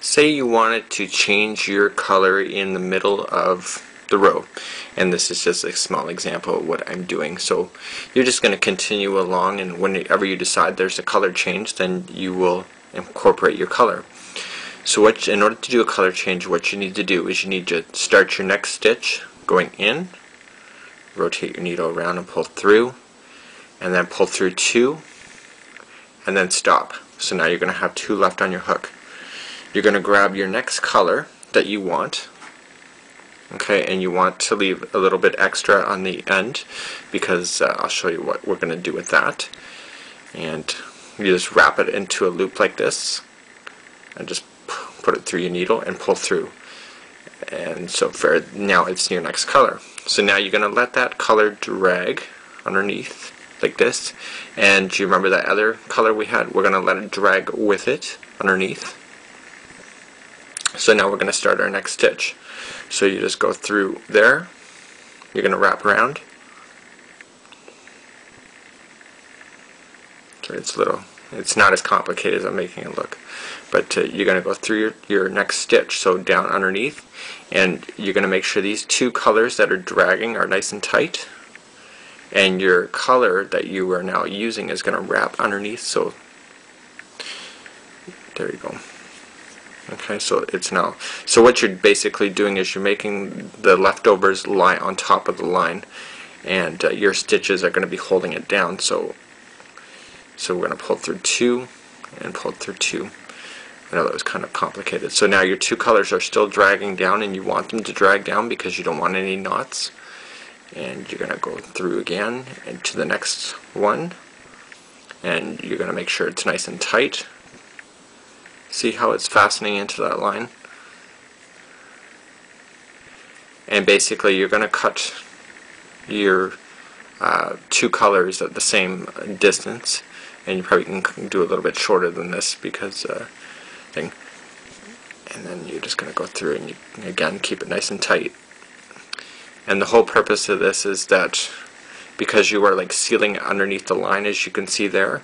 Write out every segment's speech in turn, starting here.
Say you wanted to change your color in the middle of the row, and this is just a small example of what I'm doing. So you're just going to continue along, and whenever you decide there's a color change, then you will incorporate your color. So in order to do a color change, what you need to do is you need to start your next stitch going in, rotate your needle around and pull through, and then pull through 2, and then stop. So now you're going to have 2 left on your hook. You're going to grab your next color that you want, okay, and you want to leave a little bit extra on the end because I'll show you what we're going to do with that. And you just wrap it into a loop like this and just put it through your needle and pull through. And so for now it's your next color. So now you're going to let that color drag underneath like this, and do you remember that other color we had? We're going to let it drag with it underneath. So now we're going to start our next stitch. So you just go through there, you're going to wrap around. So it's not as complicated as I'm making it look, but you're going to go through your next stitch, so down underneath, and you're going to make sure these 2 colors that are dragging are nice and tight, and your color that you are now using is going to wrap underneath. So there you go. Okay, so it's now, so what you're basically doing is you're making the leftovers lie on top of the line, and your stitches are going to be holding it down. So we're going to pull through 2 and pull through 2. I know that was kind of complicated. So now your 2 colors are still dragging down, and you want them to drag down because you don't want any knots. And you're going to go through again and to the next one, and you're going to make sure it's nice and tight. See how it's fastening into that line? And basically you're going to cut your 2 colors at the same distance, and you probably can do a little bit shorter than this because and then you're just going to go through and you, again, keep it nice and tight. And the whole purpose of this is that because you are like sealing underneath the line, as you can see there,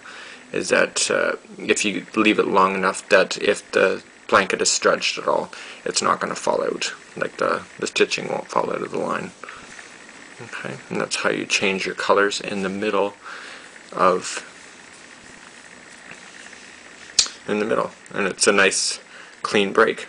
is that if you leave it long enough that if the blanket is stretched at all, it's not going to fall out. Like the stitching won't fall out of the line. Okay, and that's how you change your colors in the middle, and it's a nice clean break.